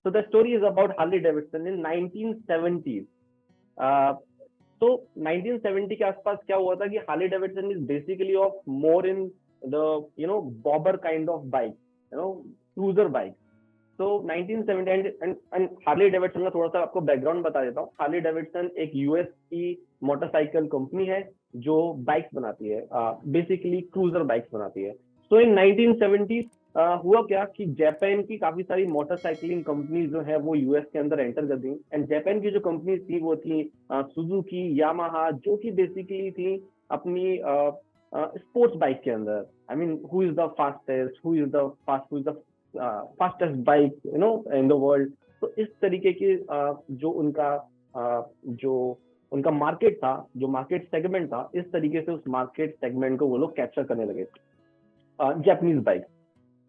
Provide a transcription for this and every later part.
So the story is about Harley Davidson in 1970s. तो 1970 के आसपास क्या हुआ था कि Harley Davidson is basically of more in the bobber kind of bike, cruiser bike. तो 1970 एंड हार्ली डेविडसन का थोड़ा सा आपको बैकग्राउंड बता देता हूँ. हार्ली डेविडसन एक यूएस की मोटरसाइकिल कंपनी है जो बाइक्स बनाती है, बेसिकली क्रूजर बाइक्स बनाती है. तो इन 1970 हुआ क्या कि जापान की काफी सारी मोटरसाइकिलिंग कंपनीज जो है वो यूएस के अंदर एंटर कर दी. एंड जापान की जो कंपनीज थी वो थी सुजुकी, यामाहा, जो कि बेसिकली थी अपनी स्पोर्ट्स बाइक के अंदर. I mean who is the fastest, who is the fastest bike in the world. तो इस तरीके की जो उनका मार्केट था, जो मार्केट सेगमेंट था, इस तरीके से उस मार्केट सेगमेंट को वो लोग कैप्चर करने लगे, जापानीज बाइक.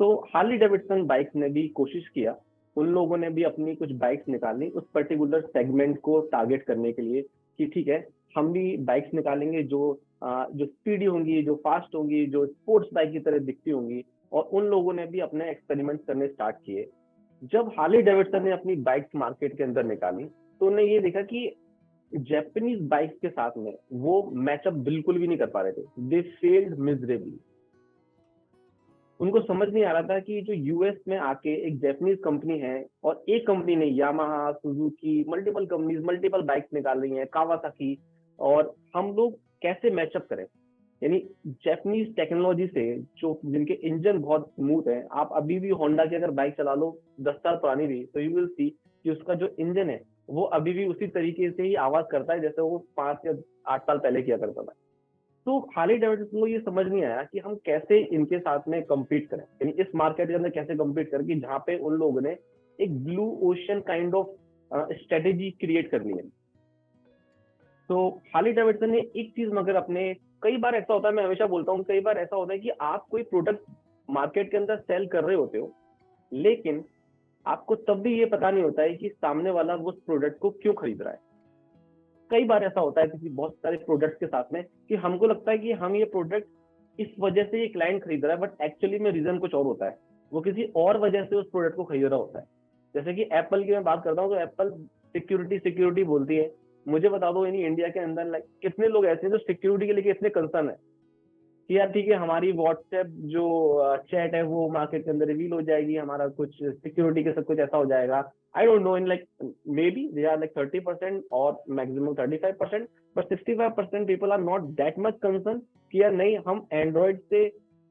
तो हार्ली डेविडसन बाइक्स ने भी कोशिश किया, उन लोगों ने भी अपनी कुछ बाइक्स निकाली उस पर्टिकुलर सेगमेंट को टारगेट करने के लिए कि ठीक है हम भी बाइक्स निकालेंगे जो स्पीडी होंगी, जो फास्ट होंगी, जो स्पोर्ट्स बाइक की तरह दिखती होंगी. और उन लोगों ने भी अपने एक्सपेरिमेंट्स करने स्टार्ट किए. जब हार्ली डेविडसन ने अपनी बाइक्स मार्केट के अंदर निकाली तो उन्हें ये देखा कि जापानीज बाइक्स के साथ में वो मैचअप बिल्कुल भी नहीं कर पा रहे थे. They failed miserably. उनको समझ नहीं आ रहा था कि जो यूएस में आके एक जापानीज कंपनी है और एक कंपनी ने Yamaha, Suzuki, multiple companies multiple bikes निकाल रही हैं, कावासाकी, और हम लोग कैसे मैचअप करें. यानी जापानीज टेक्नोलॉजी से जो जिनके इंजन बहुत स्मूथ है. आप अभी भी होंडा की अगर बाइक चला लो 10 साल पुरानी भी, तो यू विल सी कि उसका जो इंजन है वो अभी भी उसी तरीके से ही आवाज करता है जैसे वो 5 या 8 साल पहले किया करता था. तो हार्ली डेविडसन को ये समझ नहीं आया कि हम कैसे इनके साथ में कम्पीट करें, यानी इस मार्केट के अंदर कैसे कम्पीट करें कि जहाँ पे उन लोगों ने एक blue ocean kind of strategy create कर ली है. तो हार्ली डेविडसन ने एक चीज मगर अपने, कई बार ऐसा होता है, मैं हमेशा बोलता हूँ कई बार ऐसा होता है कि आप कोई प्रोडक्ट मार्केट के अंदर सेल कर रहे होते हो, लेकिन आपको तब भी ये पता नहीं होता है कि सामने वाला उस प्रोडक्ट को क्यों खरीद रहा है. कई बार ऐसा होता है किसी बहुत सारे प्रोडक्ट्स के साथ में कि हमको लगता है कि हम ये प्रोडक्ट इस वजह से ये क्लाइंट खरीद रहा है, बट एक्चुअली में रीजन कुछ और होता है. वो किसी और वजह से उस प्रोडक्ट को खरीद रहा होता है. जैसे कि एप्पल की मैं बात करता हूँ तो एप्पल सिक्योरिटी बोलती है. मुझे बता दो यानी इंडिया के अंदर लाइक कितने लोग ऐसे हैं जो सिक्योरिटी के लिए इतने कंसर्न है कि यार ठीक है हमारी व्हाट्सएप जो चैट है वो मार्केट के अंदर रिवील हो जाएगी, हमारा कुछ सिक्योरिटी के सब कुछ ऐसा हो जाएगा. I don't know, in like maybe they are like 30% or maximum 35%, but 65% people are not that much concerned कि यार नहीं हम एंड्रॉइड से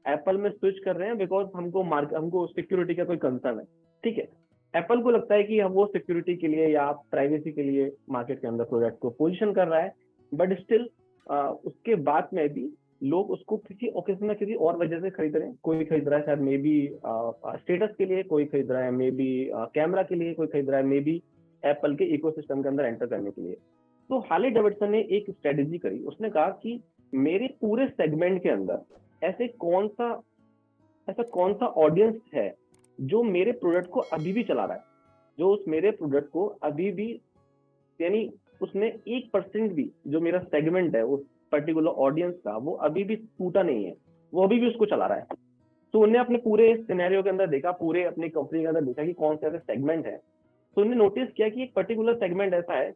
एप्पल में स्विच कर रहे हैं बिकॉज हमको सिक्योरिटी का कोई कंसर्न है. ठीक है, एप्पल को लगता है कि हम वो सिक्योरिटी के लिए या प्राइवेसी के लिए मार्केट के अंदर प्रोडक्ट को पोजीशन कर रहा है, बट स्टिल उसके बाद में भी लोग उसको किसी ओकेजन में किसी और वजह से खरीद रहे हैं. कोई खरीद रहा है शायद मे बी स्टेटस के लिए, कोई खरीद रहा है मे बी कैमरा के लिए, कोई खरीद रहा है मे बी एप्पल के इकोसिस्टम के अंदर एंटर करने के लिए. तो हार्ली डेविडसन ने एक स्ट्रेटेजी करी. उसने कहा कि मेरे पूरे सेगमेंट के अंदर ऐसा कौन सा ऑडियंस है जो मेरे प्रोडक्ट को अभी भी चला रहा है, जो उस मेरे प्रोडक्ट को अभी भी, यानी उसमें 1% भी जो मेरा सेगमेंट है उस पर्टिकुलर ऑडियंस का वो अभी भी टूटा नहीं है, वो अभी भी उसको चला रहा है. तो उन्हें अपने पूरे सिनेरियो के अंदर देखा, पूरे अपनी कंपनी के अंदर देखा कि कौन से ऐसे सेगमेंट है. तो उन्हें नोटिस किया कि एक पर्टिकुलर सेगमेंट ऐसा है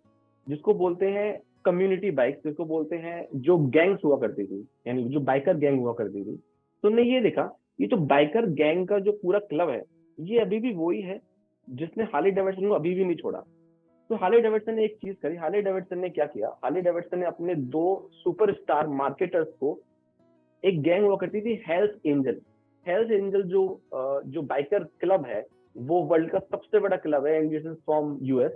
जिसको बोलते हैं कम्युनिटी बाइक्स, जिसको बोलते हैं जो गैंग्स हुआ करती थी, यानी जो बाइकर गैंग हुआ करती थी. तो उन्हें ये देखा ये जो बाइकर गैंग का जो पूरा क्लब है ये अभी भी वही है जिसने हार्ली डेविडसन को अभी भी नहीं छोड़ा. तो हार्ली डेविडसन ने एक चीज करी. हार्ली डेविडसन ने क्या किया, हार्ली डेविडसन ने अपने 2 सुपरस्टार मार्केटर्स को, एक गैंग हुआ करती थी हेल्थ एंजल जो बाइकर क्लब है वो वर्ल्ड का सबसे बड़ा क्लब है and this is from US.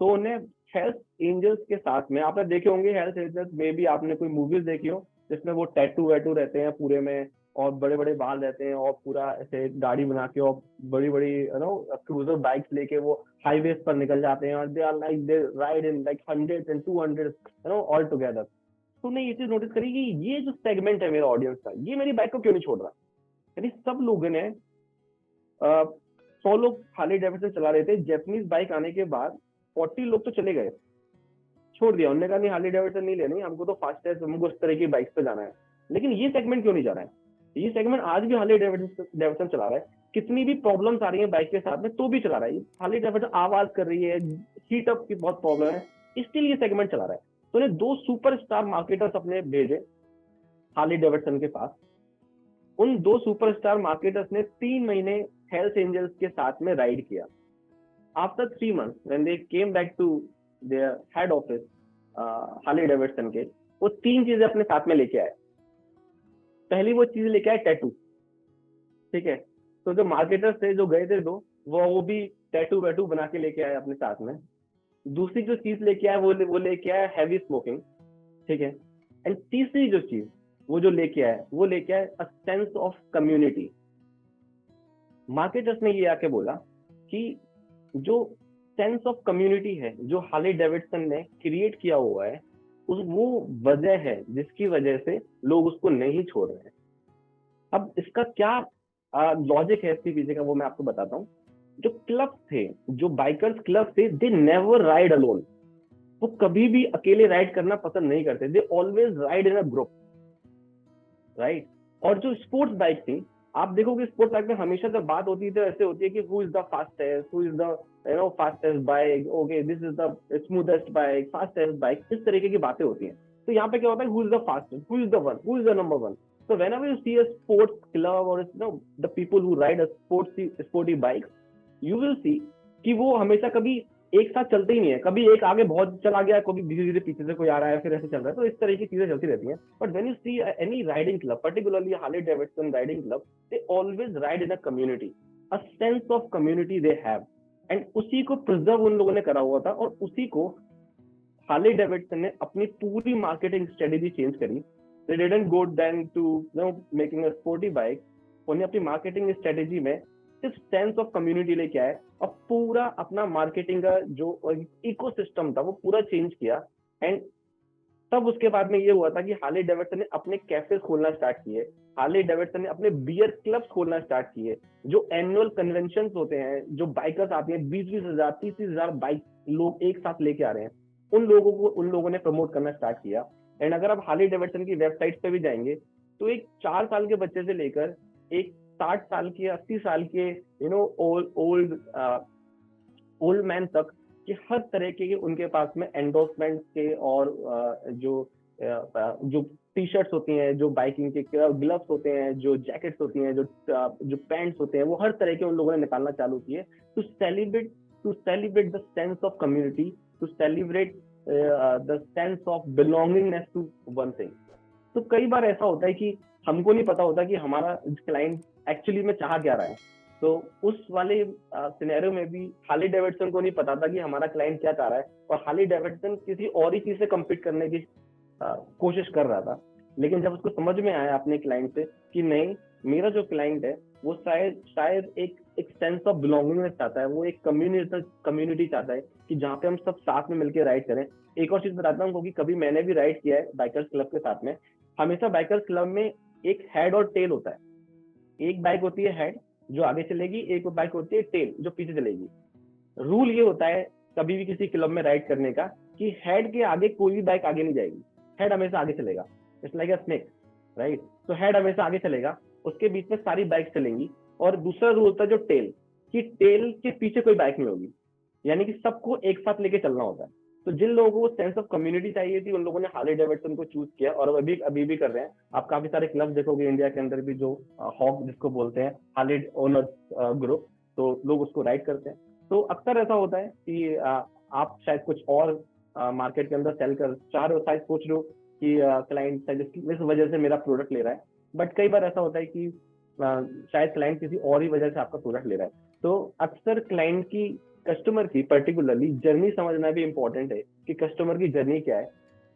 तो उन्हें हेल्थ एंजल्स के साथ में, आपने देखे होंगे हेल्थ एंजल्स में भी, आपने कोई मूवीज देखी हो जिसमें वो टैटू वैटू रहते हैं पूरे में और बड़े बड़े बाल रहते हैं और पूरा ऐसे गाड़ी बना के और बड़ी बड़ी क्रूजर बाइक्स लेके वो हाईवेज पर निकल जाते हैं और they ride in like 100 and 200 all together. तो ने ये चीज नोटिस करी कि ये जो सेगमेंट है मेरा ऑडियंस का, ये मेरी बाइक को क्यों नहीं छोड़ रहा. यानी सब लोगों ने 100 लोग हार्ली डेविडसन चला रहे थे, जैपनीज बाइक आने के बाद 40 लोग तो चले गए, छोड़ दिया. उन्होंने कहा नहीं हार्ली डेविडसन नहीं लेनी, हमको तो फास्टेस्ट, हमको उस तरह की बाइक पे जाना है. लेकिन ये सेगमेंट क्यों नहीं जा रहा है, ये सेगमेंट आज भी हार्ली डेविडसन चला रहा है. कितनी भी प्रॉब्लम्स आ रही है बाइक के साथ में तो भी चला रहा है। हार्ली डेविडसन आवाज कर रही है, हीट अप की बहुत प्रॉब्लम है, इसके लिए सेगमेंट चला रहा है। तो उन्हें 2 सुपरस्टार मार्केटर्स अपने भेजे हार्ली डेविडसन के पास। उन 2 सुपरस्टार मार्केटर्स ने 3 महीने हेल्स एंजल्स के साथ में राइड किया। After 3 months when they came back to their head office Harley Davidson के, वो 3 चीजें अपने साथ में लेके आए। पहली वो चीज लेके आए टैटू, ठीक है। तो जो मार्केटर्स थे जो गए थे 2, वो भी टैटू वैटू बना के लेके आए अपने साथ में। दूसरी जो चीज लेके आए वो लेके आए हैवी स्मोकिंग, ठीक है। एंड तीसरी जो चीज वो जो लेके आए वो लेके आए a sense of community. Marketers ने ये आके बोला कि जो सेंस ऑफ कम्युनिटी है जो हार्ली डेविडसन ने क्रिएट किया हुआ है, वो वजह है जिसकी वजह से लोग उसको नहीं छोड़ रहे हैं। अब इसका क्या लॉजिक है इसके पीछे का, वो मैं आपको बताता हूँ। जो क्लब थे, जो बाइकर्स क्लब थे, दे नेवर राइड अलोन। वो कभी भी अकेले राइड करना पसंद नहीं करते, they always ride in a group, right. और जो स्पोर्ट्स बाइक थी, आप देखोगे स्पोर्ट्स बाइक में हमेशा जब बात होती है तो ऐसे होती है कि who is the fastest, who is the fastest bike, okay this is the smoothest bike, fastest bike, इस तरीके की बातें होती हैं। तो यहाँ पे क्या होता है, who is the fastest, who is the one, who is the number one. So whenever you see a sports club or the people who ride a sporty bikes, you will see कि वो हमेशा कभी एक साथ चलते ही नहीं है। कभी एक आगे बहुत चला गया, कभी धीरे धीरे पीछे से कोई आ रहा है, फिर ऐसे चल रहा है। तो इस तरह की चीजें चलती रहती हैं। But when you see any riding club, particularly Harley Davidson riding club, they always ride in a community, a sense of community they have. And उसी को प्रिजर्व उन लोगों ने करा हुआ था, और उसी को हार्ली डेविडसन ने अपनी पूरी मार्केटिंग स्ट्रेटेजी चेंज करी। They didn't go then to making a sporty bike. उन्हें अपनी मार्केटिंग स्ट्रेटेजी में सिर्फ सेंस ऑफ कम्युनिटी लेके आए, और पूरा अपना मार्केटिंग का जो इकोसिस्टम था वो पूरा चेंज किया। एंड तब उसके बाद में ये हुआ था कि हार्ली डेविडसन ने अपने कैफेज खोलना स्टार्ट किए, हार्ली डेविडसन ने अपने बियर क्लब्स खोलना स्टार्ट किए। जो एनुअल कन्वेंशन होते हैं, जो बाइकर्स आते हैं, 20-20 हजार 30-30 हजार बाइक लोग एक साथ लेके आ रहे हैं, उन लोगों ने प्रमोट करना स्टार्ट किया। एंड अगर आप हार्ली डेविडसन की वेबसाइट पे भी जाएंगे तो एक 4 साल के बच्चे से लेकर एक 60 साल के, 80 साल के ओल्ड मैन तक कि हर तरह के उनके पास में एंडोर्समेंट के, और जो टी शर्ट्स होती हैं, जो बाइकिंग के ग्लव्स होते हैं, जो जैकेट्स होती हैं, जो पैंट्स होते हैं, वो हर तरह के उन लोगों ने निकालना चालू किए to celebrate the sense of community, to celebrate the sense of belongingness to one thing. तो कई बार ऐसा होता है कि हमको नहीं पता होता कि हमारा क्लाइंट एक्चुअली में चाह क्या रहा है। तो उस वाले सिनेरियो में भी हार्ली डेविडसन को नहीं पता था कि हमारा क्लाइंट क्या चाह रहा है, और हार्ली डेविडसन किसी और ही चीज से कम्पीट करने की कोशिश कर रहा था। लेकिन जब उसको समझ में आया अपने क्लाइंट से कि नहीं, मेरा जो क्लाइंट है वो शायद एक सेंस ऑफ बिलोंगिंगनेस चाहता है, वो एक कम्युनिटी चाहता है कि जहाँ पे हम सब साथ में मिलकर राइड करें। एक और चीज बताता हूँ, क्योंकि कभी मैंने भी राइड किया है बाइकर्स क्लब के साथ में। हमेशा बाइकर्स क्लब में एक हेड और टेल होता है। एक बाइक होती है हेड जो आगे चलेगी, एक बाइक होती है टेल जो पीछे चलेगी। रूल ये होता है कभी भी किसी क्लब में राइड करने का कि हेड के आगे कोई भी बाइक आगे नहीं जाएगी, हेड हमेशा आगे चलेगा। It's like a snake, right. तो हेड हमेशा आगे चलेगा, उसके बीच में सारी बाइक चलेंगी। और दूसरा रूल होता है जो टेल, कि टेल के पीछे कोई बाइक नहीं होगी, यानी कि सबको एक साथ लेके चलना होता है। तो जिन लोगों को सेंस ऑफ कम्युनिटी चाहिए थी, उन लोगों ने हार्ली डेविडसन को चूज किया, और अभी भी कर रहे हैं। आप काफी सारे क्लब देखोगे इंडिया के अंदर भी, जो हॉक जिसको बोलते हैं, हार्ली ओनर्स ग्रुप, तो लोग उसको राइड करते हैं। तो अक्सर ऐसा होता है कि आप शायद कुछ और मार्केट के अंदर सेल कर चाह रहे हो, शायद सोच रहे हो कि क्लाइंट इस वजह से मेरा प्रोडक्ट ले रहा है। बट कई बार ऐसा होता है कि शायद क्लाइंट किसी और ही वजह से आपका प्रोडक्ट ले रहा है। तो अक्सर क्लाइंट की, कस्टमर की पर्टिकुलरली जर्नी समझना भी इंपॉर्टेंट है कि कस्टमर की जर्नी क्या है,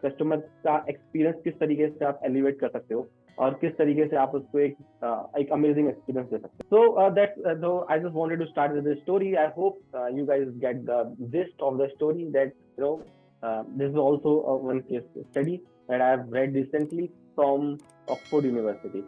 कस्टमर का एक्सपीरियंस किस तरीके से आप एलिवेट कर सकते हो, और किस तरीके से आप उसको एक अमेजिंग एक्सपीरियंस दे सकते हो। So that's I just wanted to start with the story. I hope you guys get the gist of the story, that this is also one case study that I have read recently from Oxford University.